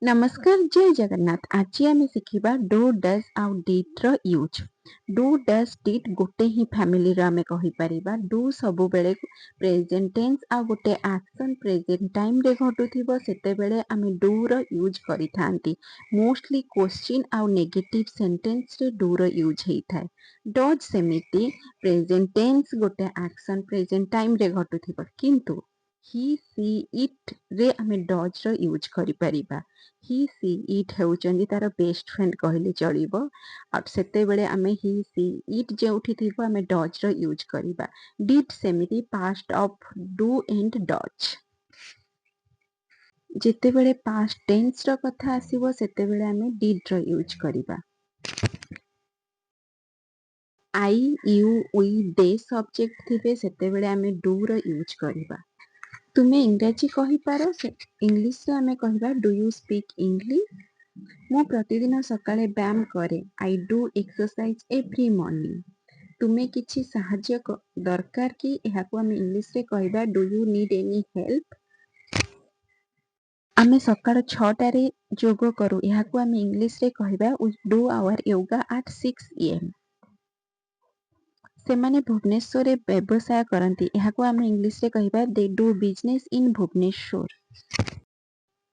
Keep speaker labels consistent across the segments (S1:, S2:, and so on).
S1: नमस्कार जय जगन्नाथ। आज आम शिखा डू डज आउ डिड र यूज। डू डज डिड गोटे ही फैमिली रो आमे कहि परिबा। डू सबु बेले प्रेजेंट टेंस आ गोटे एक्शन प्रेजेंट टाइम रे घटुथिबो सेते बेले आमे डू रो यूज करिथांती। मोस्टली क्वेश्चन आउ नेगेटिव सेंटेंस रे डू रो यूज हेइथाय। डज सेमिति प्रेजेंट टेंस गोटे एक्शन प्रेजेंट टाइम रे घटुथिबो किंतु ही सी इट रे आमे डज रो यूज करि परिबा। हि सी इट हेउचंदी तार बेस्ट फ्रेंड कहले चलिबो। और सेते बेले आमे हि सी इट जेउठी थिबो आमे डज रो यूज करिबा। डिड सेमिति past of do and does. जेते बेले पास्ट टेंस रो कथा आसीबो सेते बेले आमे डिड रो यूज करिबा। आई यू वी दे सब्जेक्ट थिबे सेते बेले आमे डू रो यूज करिबा। तुमे इंग्रजी कहि पारो इंग्लिश रे आमे कहबा डू यू स्पीक इंग्लिश। मु प्रतिदिन सकाळे व्यायाम करे। I do exercise every morning. तुमे किछि साहाय्य दरकार कि एहाको आमे इंग्लिश रे कहबा do you need any help. आमे सकाळ 6टा रे जोग करू एहाको आमे इंग्लिश रे कहबा we do our yoga at 6 am। सेमाने भुवनेश्वर रे व्यवसाय करंती एहाको आमे इंग्लिश रे कहबा they do business in Bhubaneswar.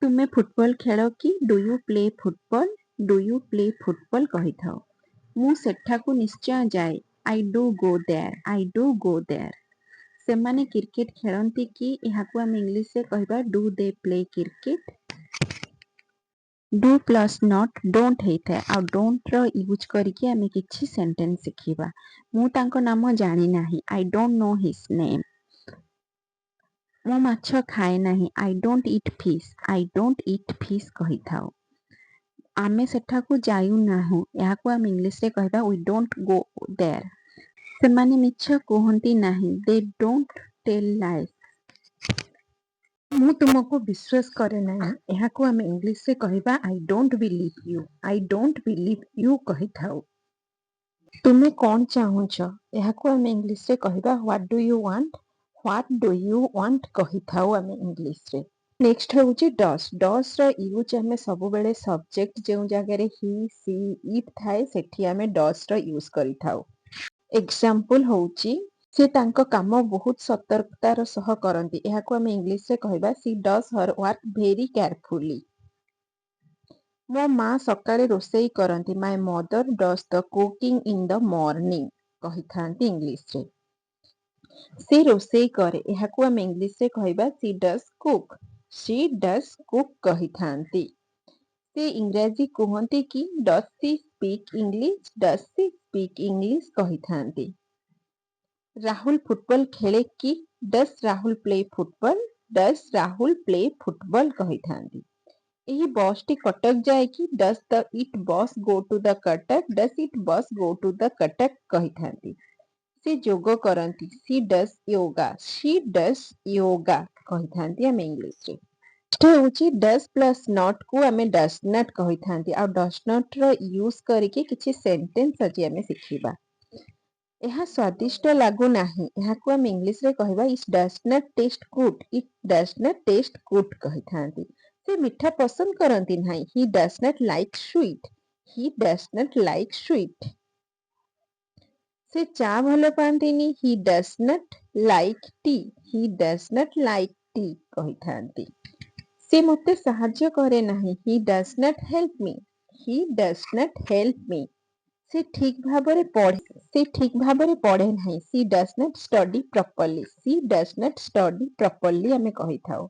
S1: तुमे फुटबॉल खेल कि do you play football. Do you play football कहि थाओ। मु सेठाकू निश्चय जाए। I do go there. I do go there. सेमाने क्रिकेट खेलंती कि एहाकू आमे इंग्लिश रे कहबा do they play cricket. Do plus not don't हेइथाय uh don't row use करिके आमे किछि सेंटेंस शिखिबा। मु तांको नाम जानि नाही। I don't know his name. मु माछ खाए नाही। I don't eat fish. I don't eat fish कहि थाओ। आमे सेठाकू जायु नाहु एहाकू आमे इंग्लिश रे कहबा वी डोंट गो देयर। सेमाने मिछ कुहंती नाही। They don't tell lies. मु तुमको विश्वास करे नाही एहाकू आमे इंग्लिश रे कहबा I don't believe you. I don't believe you कहि थाओ। तुमे कोन चाहुछ एहाकू आमे इंग्लिश रे कहबा what do you want. What do you want कहि थाओ आमे इंग्लिश रे। नेक्स्ट होउची डस। डस रो यूज आमे सब बेले सब्जेक्ट जेउ जगह रे ही सी इट थाए सेठी आमे डस रो यूज करि थाओ। एग्जांपल होउची से तांको काम बहुत सतर्कतार सह करंती एहाकू आमे इंग्लिश रे कहबा she does her work very carefully. मो मां सकाळे रोसेई करंती। My mother does the cooking in the morning कहि थांती इंग्लिश रे। से रोसेई करे एहाकू आमे इंग्लिश रे कहबा she does cook. C does cook कहि थांती। से इंग्रजी कुहंती कि डस सी स्पीक इंग्लिश। डस सी स्पीक इंग्लिश कहि थांती। राहुल फुटबॉल खेले कि डस राहुल प्ले फुटबॉल। डस राहुल प्ले फुटबॉल कहि थांती। एही बस टी कटक जाए कि डस the it bus go to the Cuttack. Does it bus go to the Cuttack कहि थांती। से जोग करंती। She does yoga. She does yoga कहि थांती आमे इंग्लिश रे। होउची डस प्लस नॉट को आमे डस नॉट कहि थांती आ डस नॉट रो यूज करिके किछि सेंटेंस अछि आमे सिखिबा। एहा स्वादिष्ट लागु नाही एहाकू आमे इंग्लिश रे कहबा it does not taste good. It does not taste good कहि थांती। से मीठा पसंद करंती नाही। He does not like sweet. He does not like sweet. से चा भलो पांतीनी। He does not like tea. He does not like tea कहि थांती। से मते साहाय्य करे नाही। He does not help me. He does not help me. से ठीक भाबरे पढ़े नाही। She does not study properly. She does not study properly आमे कहि थाओ।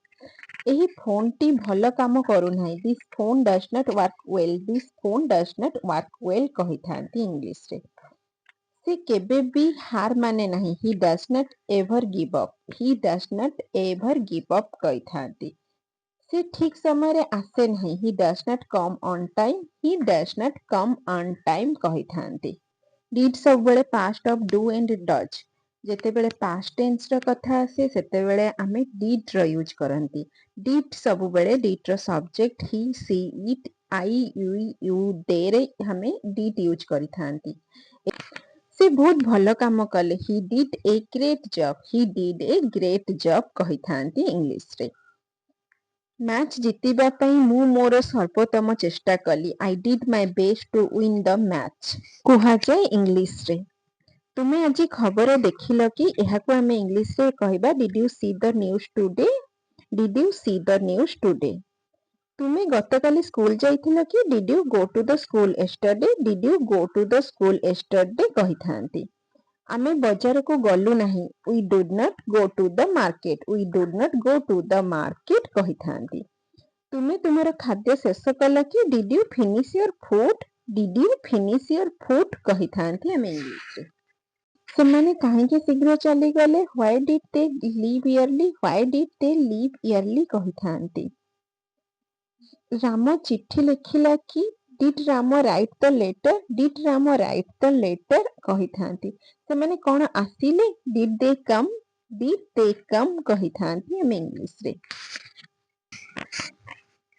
S1: एही फोन टी भलो काम करू नाही। This phone does not work well. This phone does not work well कहि थांती इंग्लिश रे। से केबे भी हार माने नाही। He does not ever give up. He does not ever give up कहि थांती। से ठीक समय रे आसे नहीं। He does not come on time. He does not come on time कहि थांती। डिड सब बेले past of do and does. जेते बेले पास्ट टेंस रो कथा आसे सेते बेले आमे डिड रो यूज करंती। डिड सब बेले डिड रो सब्जेक्ट ही सी इट आई यू दे रे हमें डिड यूज करि थांती। से बहुत भलो काम कले। He did a great job. He did a great job कहि थांती इंग्लिश रे। मैच जितिबा पई मु मोर सर्वोत्तम चेष्टा कली। I did my best to win the match कुहा जाए इंग्लिश रे। तुमे आज खबर देखिल कि एहाकु आमे इंग्लिश रे कहबा did you see the news today. Did you see the news today. तुमे गतकाली स्कूल जाइथिल कि did you go to the school yesterday. Did you go to the school yesterday कहिथांती। आमे बजार को गलु नाही। We did not go to the market. We did not go to the market कहिथांती। तुमे तुमर खाद्य शेष कल कि did you finish your food. Did you finish your food कहिथांती आमे इंग्लिश रे। ସେମାନେ କାହିଁକି ଶୀଘ୍ର ଚାଲିଗଲେ। Why did they leave early. Why did they leave early କହିଥାନ୍ତି। ରାମ ଚିଠି ଲେଖିଲା କି did Ram write the letter. Did Ram write the letter କହିଥାନ୍ତି। ସେମାନେ କ'ଣ ଆସିଲେ। Did De com. ଡିଡ୍ ଦେ କମ୍ କହିଥାନ୍ତି ଆମେ ଇଂଲିଶରେ।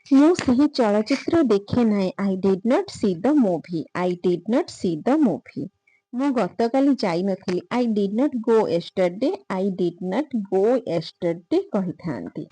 S1: ମୁଁ ସେହି ଚଳଚ୍ଚିତ୍ର ଦେଖେ ନାହିଁ। I did not see the movie. I did not see the movie. ମୁଁ ଗତକାଲି ଯାଇନଥିଲି। I did not go yesterday. I did not go yesterday କହିଥାନ୍ତି।